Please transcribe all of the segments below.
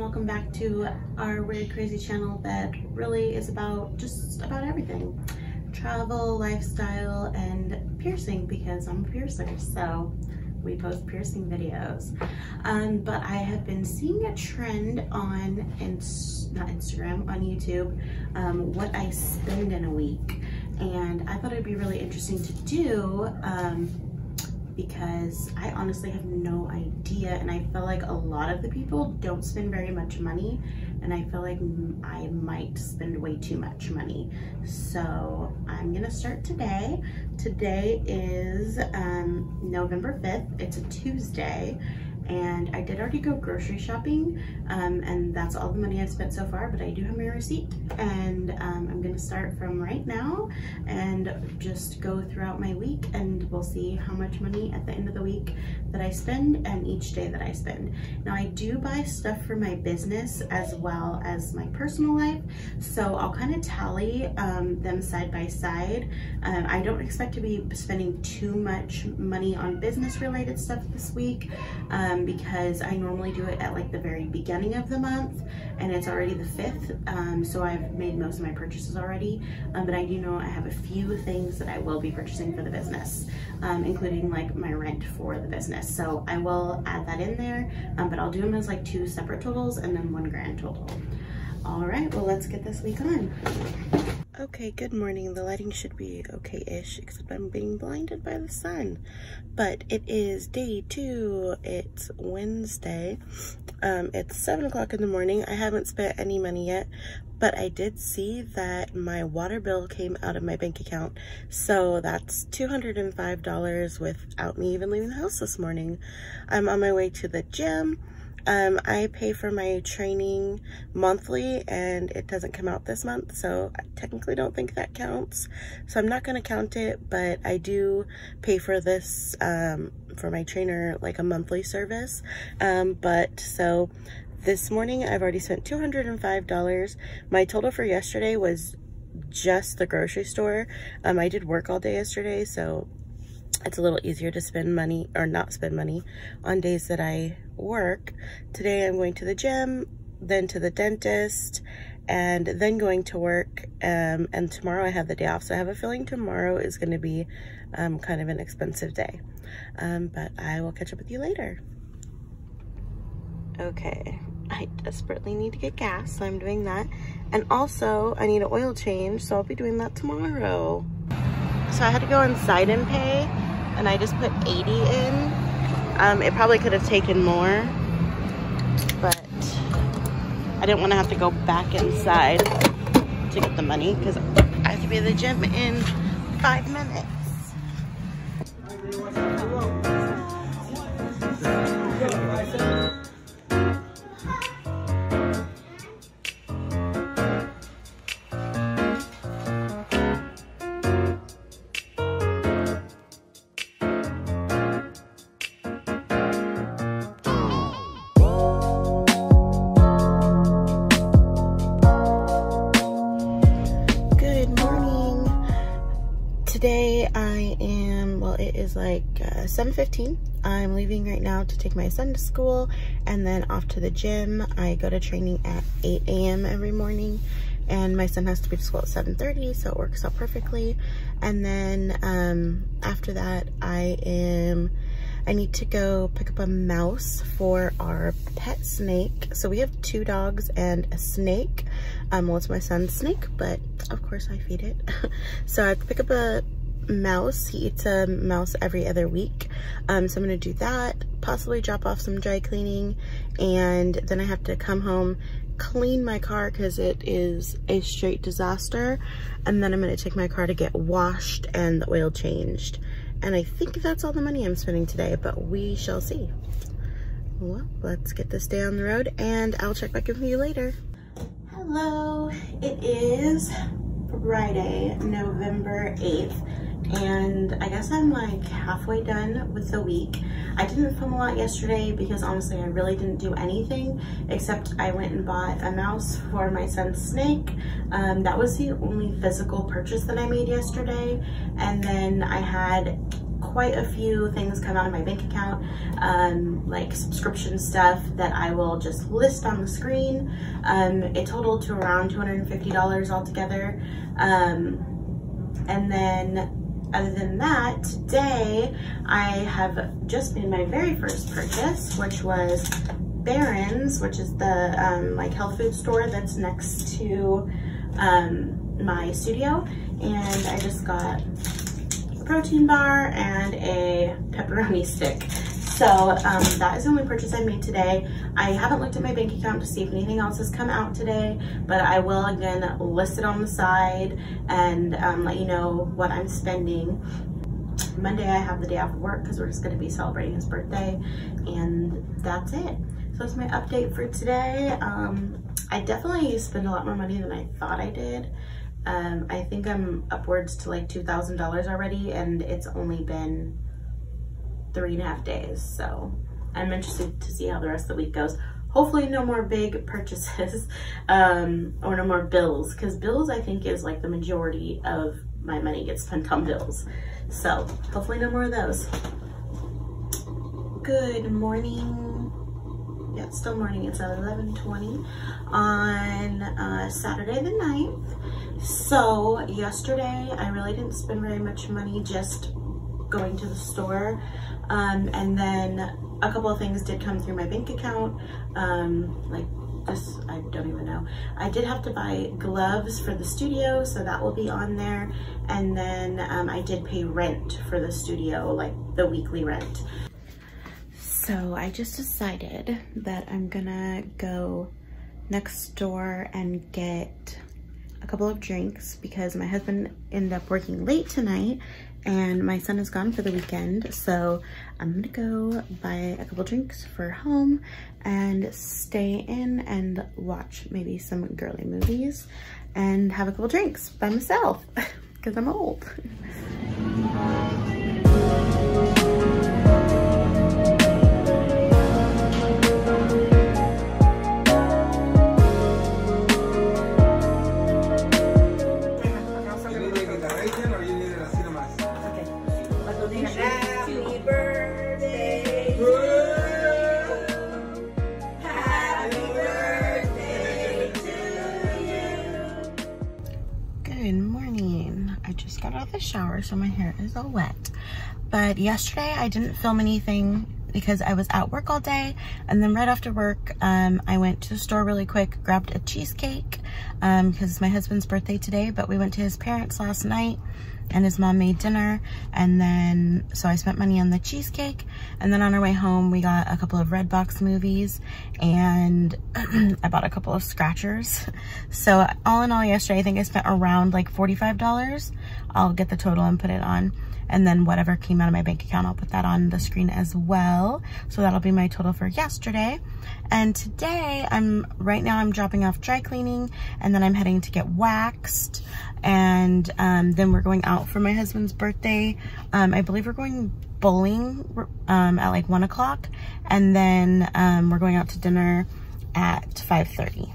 welcome back to our weird crazy channel that really is just about everything. Travel, lifestyle, and piercing, because I'm a piercer, so we post piercing videos. But I have been seeing a trend on, not Instagram, on YouTube, what I spend in a week. And I thought it'd be really interesting to do because I honestly have no idea, and I feel like a lot of the people don't spend very much money, and I feel like I might spend way too much money. So I'm gonna start today. Today is November 5th. It's a Tuesday, and I did already go grocery shopping, and that's all the money I've spent so far, but I do have my receipt, and I'm gonna start from right now and just go throughout my week, and we'll see how much money at the end of the week that I spend and each day that I spend. Now, I do buy stuff for my business as well as my personal life, so I'll kind of tally them side by side. I don't expect to be spending too much money on business related stuff this week, because I normally do it at like the very beginning of the month, and it's already the 5th, so I've made most of my purchases already, but I do know I have a few things that I will be purchasing for the business, including like my rent for the business, so I will add that in there, but I'll do them as like 2 separate totals and then 1 grand total. All right, well, let's get this week on. Okay, good morning. The lighting should be okay-ish, except I'm being blinded by the sun. But it is day 2. It's Wednesday. It's 7 o'clock in the morning. I haven't spent any money yet, but I did see that my water bill came out of my bank account. So that's $205 without me even leaving the house this morning. I'm on my way to the gym. I pay for my training monthly, and it doesn't come out this month, so I technically don't think that counts. So I'm not going to count it, but I do pay for this, for my trainer, like a monthly service. So this morning I've already spent $205. My total for yesterday was just the grocery store. I did work all day yesterday, so it's a little easier to spend money or not spend money on days that I work. Today I'm going to the gym, then to the dentist, and then going to work, and tomorrow I have the day off. So I have a feeling tomorrow is going to be kind of an expensive day, but I will catch up with you later. Okay, I desperately need to get gas, so I'm doing that, and also I need an oil change, so I'll be doing that tomorrow. So I had to go inside and pay, and I just put 80 in. It probably could have taken more, but I didn't want to have to go back inside to get the money, because I have to be at the gym in 5 minutes. Today I am, well, it is like 7:15. I'm leaving right now to take my son to school, and then off to the gym. I go to training at 8 a.m. every morning, and my son has to be to school at 7:30, so it works out perfectly. And then after that, I need to go pick up a mouse for our pet snake. So we have 2 dogs and a snake. Well, it's my son's snake, but of course I feed it. So I have to pick up a mouse. He eats a mouse every other week. So I'm gonna do that, possibly drop off some dry cleaning, and then I have to come home, clean my car because it is a straight disaster, and then I'm gonna take my car to get washed and the oil changed. And I think that's all the money I'm spending today, but we shall see. Well, let's get this day on the road, and I'll check back with you later. Hello, it is Friday, November 8th, and I guess I'm like halfway done with the week. I didn't film a lot yesterday because honestly I really didn't do anything, except I went and bought a mouse for my son's snake. That was the only physical purchase that I made yesterday, and then I had quite a few things come out of my bank account, like subscription stuff that I will just list on the screen. It totaled to around $250 altogether. And then other than that, today I have just made my very first purchase, which was Barron's, which is the like health food store that's next to my studio. And I just got a protein bar and a pepperoni stick. So that is the only purchase I made today. I haven't looked at my bank account to see if anything else has come out today, but I will again list it on the side and let you know what I'm spending. Monday I have the day off of work because we're just going to be celebrating his birthday, and that's it. So that's my update for today. I definitely spend a lot more money than I thought I did. I think I'm upwards to like $2,000 already, and it's only been 3.5 days. So I'm interested to see how the rest of the week goes. Hopefully no more big purchases or no more bills, because bills I think is like the majority of my money gets spent on bills. So hopefully no more of those. Good morning. Yeah, it's still morning. It's at 11:20 on Saturday the 9th. So yesterday I really didn't spend very much money just going to the store. And then a couple of things did come through my bank account. Like this, I don't even know. I did have to buy gloves for the studio, so that will be on there. And then I did pay rent for the studio, like the weekly rent. So I just decided that I'm gonna go next door and get a couple of drinks because my husband ended up working late tonight and my son is gone for the weekend. So I'm gonna go buy a couple drinks for home and stay in and watch maybe some girly movies and have a couple drinks by myself because I'm old. Shower, so my hair is all wet. But yesterday I didn't film anything because I was at work all day, and then right after work I went to the store really quick, grabbed a cheesecake because it's my husband's birthday today, but we went to his parents last night and his mom made dinner, and then so I spent money on the cheesecake, and then on our way home we got a couple of Redbox movies and I bought a couple of scratchers. So all in all yesterday I think I spent around like $45. I'll get the total and put it on, and then whatever came out of my bank account I'll put that on the screen as well. So that'll be my total for yesterday. And today right now I'm dropping off dry cleaning, and then I'm heading to get waxed, and then we're going out for my husband's birthday. I believe we're going bowling at like 1 o'clock, and then we're going out to dinner at 5:30.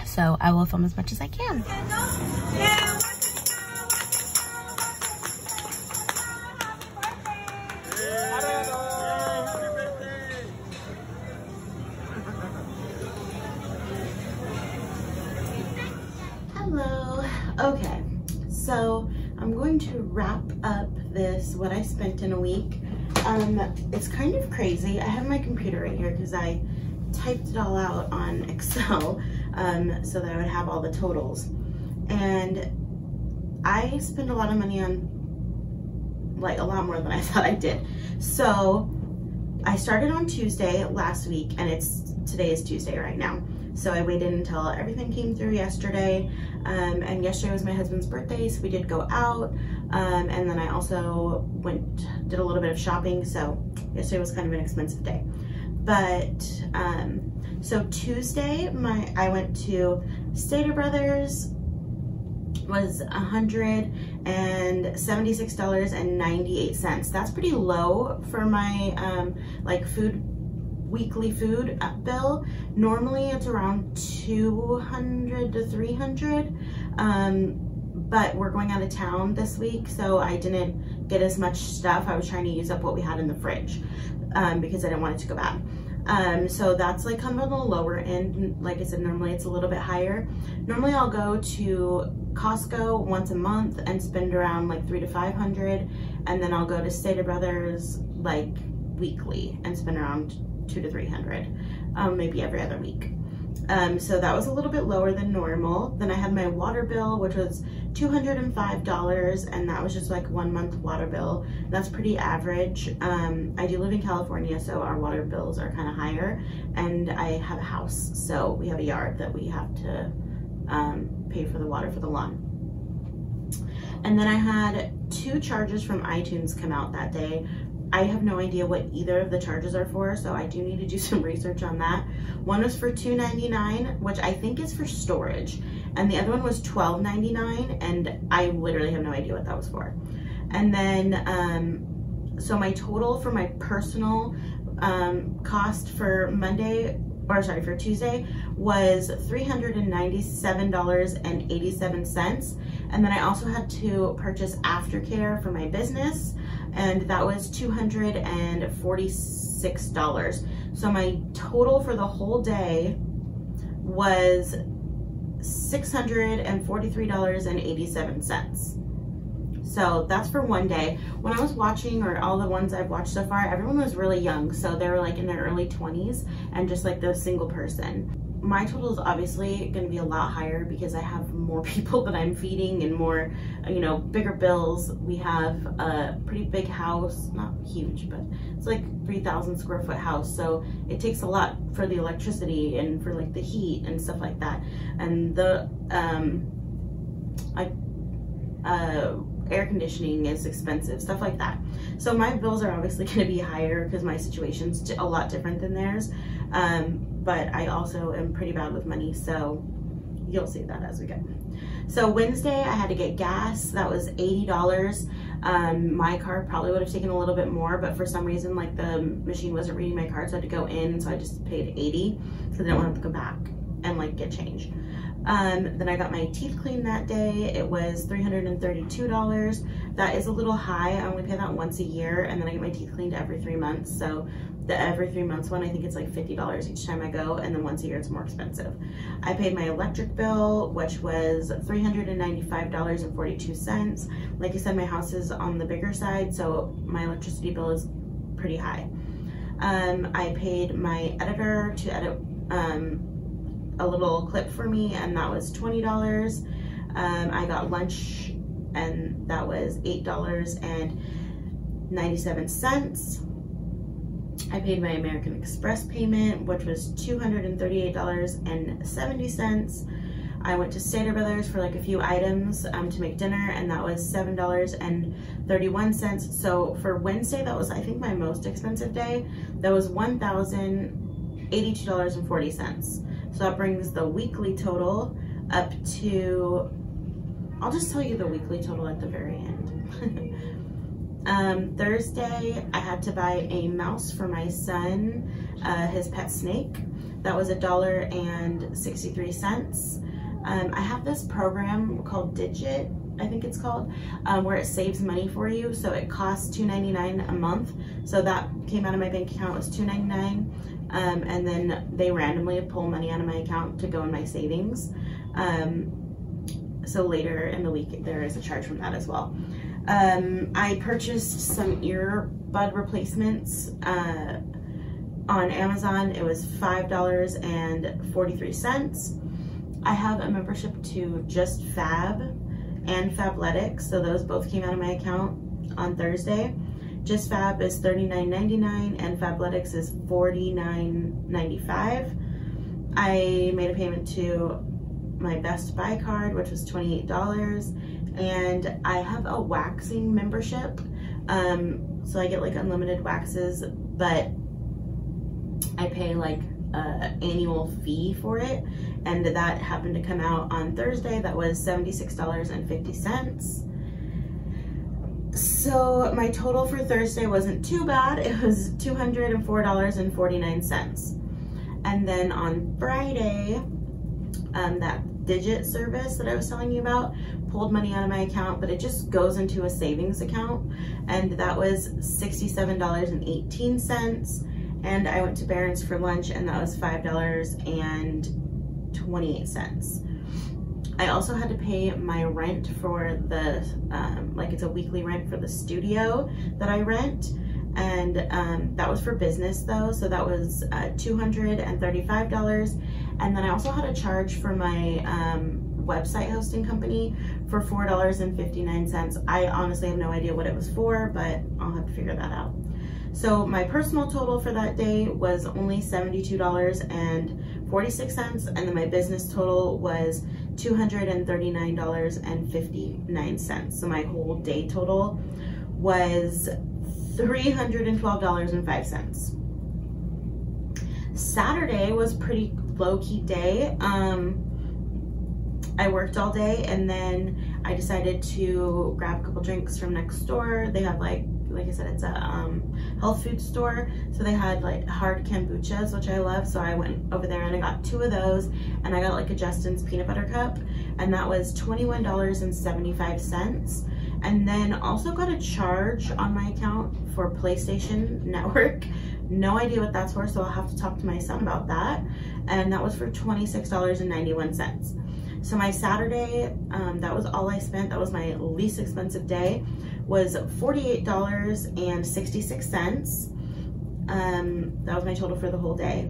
So I will film as much as I can. Hello. Okay, so I'm going to wrap up this what I spent in a week. It's kind of crazy. I have my computer right here because I typed it all out on Excel so that I would have all the totals. And I spend a lot of money on, like, a lot more than I thought I did. So I started on Tuesday last week, and today is Tuesday right now. So I waited until everything came through yesterday, and yesterday was my husband's birthday, so we did go out, and then I also did a little bit of shopping, so yesterday was kind of an expensive day. But, so Tuesday, I went to Stater Brothers, was $176.98. That's pretty low for my, like, weekly food bill. Normally it's around $200 to $300, but we're going out of town this week, so I didn't get as much stuff. I was trying to use up what we had in the fridge because I didn't want it to go bad. So that's like kind of on the lower end. Like I said, normally it's a little bit higher. Normally I'll go to Costco once a month and spend around like $300 to $500, and then I'll go to Stater Brothers like weekly and spend around $200 to $300, maybe every other week. So that was a little bit lower than normal. Then I had my water bill, which was $205, and that was just like 1 month water bill. That's pretty average. I do live in California, so our water bills are kind of higher, and I have a house, so we have a yard that we have to pay for the water for the lawn. And then I had 2 charges from iTunes come out that day. I have no idea what either of the charges are for, so I do need to do some research on that. One was for $2.99, which I think is for storage, and the other one was $12.99, and I literally have no idea what that was for. And then, so my total for my personal cost for for Tuesday was $397.87, and then I also had to purchase aftercare for my business, and that was $246. So my total for the whole day was $643.87. So that's for one day. When I was watching, or all the ones I've watched so far, everyone was really young. So they were like in their early 20s and just like the single person. My total is obviously going to be a lot higher because I have more people that I'm feeding and more, you know, bigger bills. We have a pretty big house, not huge, but it's like 3,000 square foot house. So it takes a lot for the electricity and for like the heat and stuff like that. And the, air conditioning is expensive, stuff like that. So my bills are obviously going to be higher because my situation's a lot different than theirs. But I also am pretty bad with money, so you'll see that as we go. So Wednesday I had to get gas. That was $80. My card probably would have taken a little bit more, but for some reason like the machine wasn't reading my card, so I had to go in, so I just paid $80 because I didn't want to have to go back and like get changed. Then I got my teeth cleaned that day. It was $332. That is a little high. I only pay that once a year, and then I get my teeth cleaned every 3 months. So the every 3 months one, I think it's like $50 each time I go, and then once a year it's more expensive. I paid my electric bill, which was $395.42. Like I said, my house is on the bigger side, so my electricity bill is pretty high. I paid my editor to edit a little clip for me, and that was $20. I got lunch, and that was $8.97. I paid my American Express payment, which was $238.70. I went to Stater Brothers for like a few items to make dinner, and that was $7.31. So for Wednesday, that was I think my most expensive day. That was $1,082.40. So that brings the weekly total up to, I'll just tell you the weekly total at the very end. Thursday, I had to buy a mouse for my son, his pet snake. That was $1.63. I have this program called Digit, I think it's called, where it saves money for you. So it costs $2.99 a month. So that came out of my bank account, it was $2.99. And then they randomly pull money out of my account to go in my savings. So later in the week, there is a charge from that as well. I purchased some earbud replacements on Amazon. It was $5.43. I have a membership to Just Fab and Fabletics, so those both came out of my account on Thursday. Just Fab is $39.99 and Fabletics is $49.95. I made a payment to my Best Buy card, which was $28, and I have a waxing membership, so I get like unlimited waxes, but I pay like an annual fee for it, and that happened to come out on Thursday. That was $76.50. So my total for Thursday wasn't too bad. It was $204.49. And then on Friday, that digit service that I was telling you about pulled money out of my account, but it just goes into a savings account, and that was $67.18. And I went to Barron's for lunch, and that was $5.28. I also had to pay my rent for the, like it's a weekly rent for the studio that I rent. And that was for business though, so that was $235. And then I also had a charge for my website hosting company for $4.59. I honestly have no idea what it was for, but I'll have to figure that out. So my personal total for that day was only $72.46, and then my business total was $239.59. So my whole day total was $312.05. Saturday was pretty low-key day. I worked all day, and then I decided to grab a couple drinks from next door. They had like I said, it's a health food store, so they had like hard kombuchas, which I love, so I went over there and I got 2 of those, and I got like a Justin's peanut butter cup, and that was $21.75. And then also got a charge on my account for PlayStation Network. No idea what that's for, so I'll have to talk to my son about that. And that was for $26.91. So my Saturday, that was all I spent. That was my least expensive day, was $48.66. That was my total for the whole day.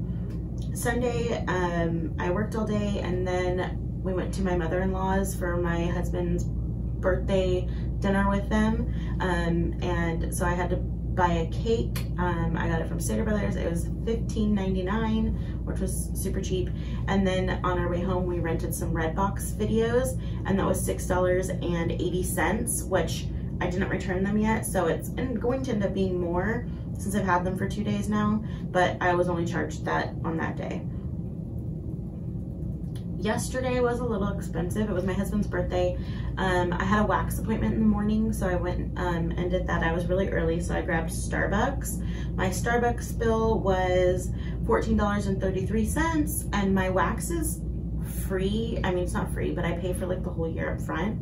Sunday, I worked all day, and then we went to my mother-in-law's for my husband's birthday dinner with them, and so I had to buy a cake. I got it from Stater Brothers. It was $15.99, which was super cheap. And then on our way home, we rented some Redbox videos, and that was $6.80, which I didn't return them yet, so it's going to end up being more since I've had them for 2 days now, but I was only charged that on that day. Yesterday was a little expensive. It was my husband's birthday. I had a wax appointment in the morning, so I went and did that. I was really early, so I grabbed Starbucks. My Starbucks bill was $14.33, and my wax is free. I mean, it's not free, but I pay for like the whole year up front.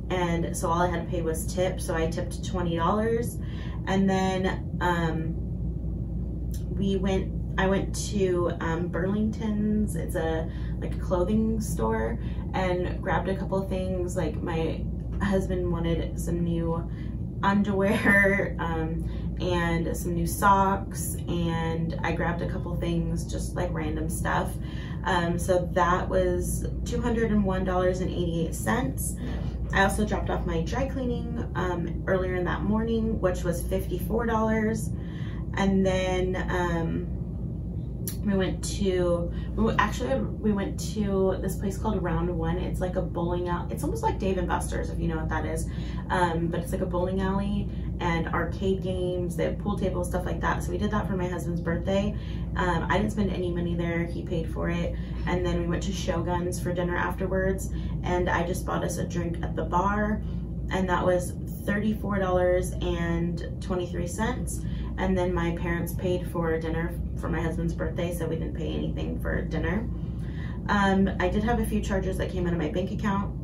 And so all I had to pay was tip, so I tipped $20. And then I went to Burlington's. It's like a clothing store, and grabbed a couple of things. Like my husband wanted some new underwear and some new socks, and I grabbed a couple things, just like random stuff. So that was $201.88. I also dropped off my dry cleaning earlier in that morning, which was $54. And then we went to this place called Round One. It's like a bowling alley. It's almost like Dave & Buster's, if you know what that is. But it's like a bowling alley and arcade games. They have pool tables, stuff like that. So we did that for my husband's birthday. I didn't spend any money there. He paid for it. And then we went to Shogun's for dinner afterwards. And I just bought us a drink at the bar, and that was $34.23. And then my parents paid for dinner for my husband's birthday, so we didn't pay anything for dinner. I did have a few charges that came out of my bank account.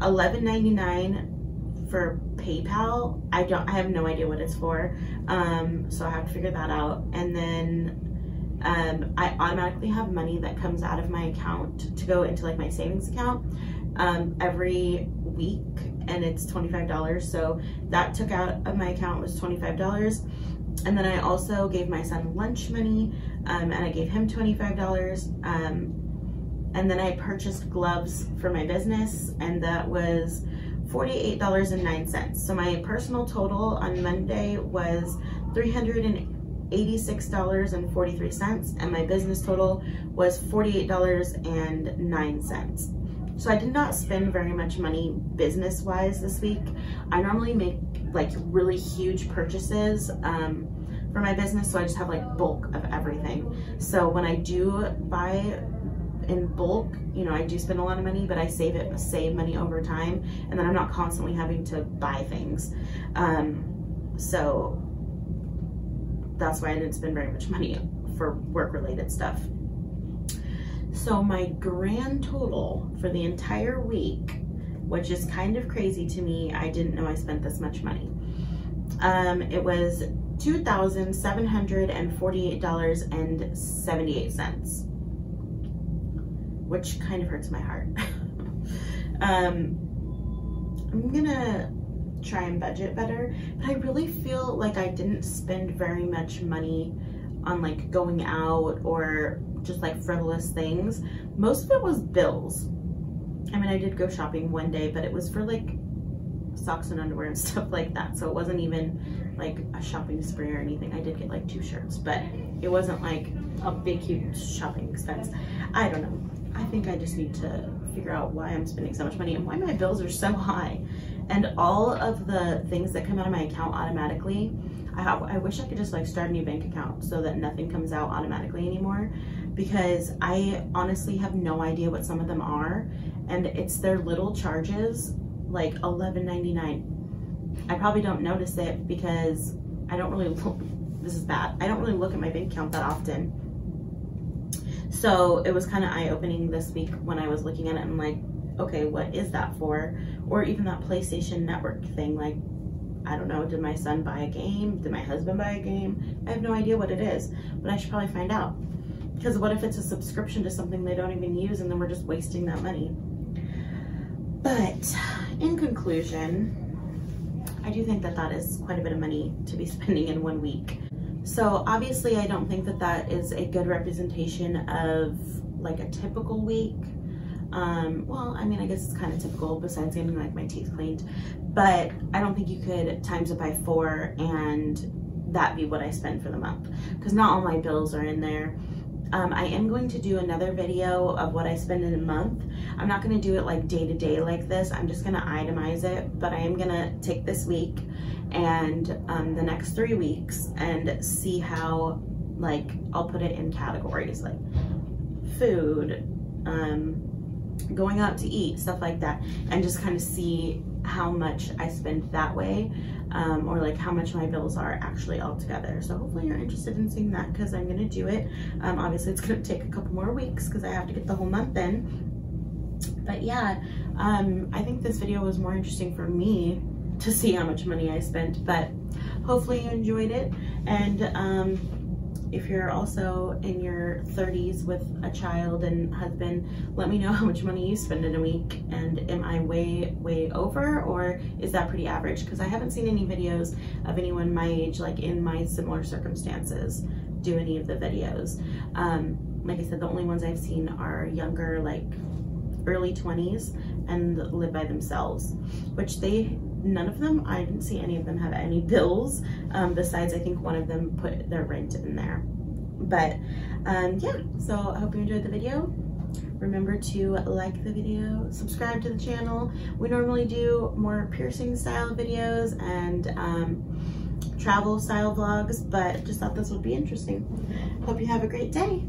$11.99 for PayPal. I have no idea what it's for, so I have to figure that out. And then I automatically have money that comes out of my account to go into like my savings account every week, and it's $25. So that took out of my account was $25. And then I also gave my son lunch money, and I gave him $25. And then I purchased gloves for my business, and that was $48.09. So my personal total on Monday was $386.43, and my business total was $48.09. So I did not spend very much money business-wise this week. I normally make like really huge purchases for my business, so I just have like bulk of everything. So when I do buy in bulk, you know, I do spend a lot of money, but I save money over time, and then I'm not constantly having to buy things. So that's why I didn't spend very much money for work-related stuff. So my grand total for the entire week, which is kind of crazy to me, I didn't know I spent this much money. It was $2,748.78, which kind of hurts my heart. I'm gonna try and budget better, but I really feel like I didn't spend very much money on like going out or just like frivolous things. Most of it was bills. I mean, I did go shopping one day, but it was for like socks and underwear and stuff like that. So it wasn't even like a shopping spree or anything. I did get like 2 shirts, but it wasn't like a big, huge shopping expense. I don't know. I think I just need to figure out why I'm spending so much money and why my bills are so high. And all of the things that come out of my account automatically, I wish I could just like start a new bank account so that nothing comes out automatically anymore, because I honestly have no idea what some of them are, and it's their little charges, like $11.99. I probably don't notice it because I don't really look, this is bad, I don't really look at my bank account that often. So it was kind of eye-opening this week when I was looking at it and like, okay, what is that for? Or even that PlayStation Network thing, like, I don't know, did my son buy a game? Did my husband buy a game? I have no idea what it is, but I should probably find out. Because what if it's a subscription to something they don't even use and then we're just wasting that money? But in conclusion, I do think that that is quite a bit of money to be spending in one week. So obviously I don't think that that is a good representation of like a typical week. Well, I mean, I guess it's kind of typical besides getting like my teeth cleaned, but I don't think you could times it by 4 and that be what I spend for the month, because not all my bills are in there. I am going to do another video of what I spend in a month. I'm not going to do it like day to day like this. I'm just going to itemize it, but I am going to take this week and the next 3 weeks and see how, like, I'll put it in categories like food, going out to eat, stuff like that, and just kind of see how much I spend that way, or like how much my bills are actually all together. So hopefully you're interested in seeing that, because I'm gonna do it. Obviously it's gonna take a couple more weeks because I have to get the whole month in. But yeah, I think this video was more interesting for me to see how much money I spent, but hopefully you enjoyed it. And if you're also in your 30s with a child and husband, let me know how much money you spend in a week, and am I way over, or is that pretty average? Because I haven't seen any videos of anyone my age, like in my similar circumstances, do any of the videos. Like I said, the only ones I've seen are younger, like early 20s, and live by themselves, which none of them, I didn't see any of them have any bills, besides I think one of them put their rent in there. But yeah, so I hope you enjoyed the video. Remember to like the video, subscribe to the channel. We normally do more piercing style videos and travel style vlogs, but just thought this would be interesting. Hope you have a great day.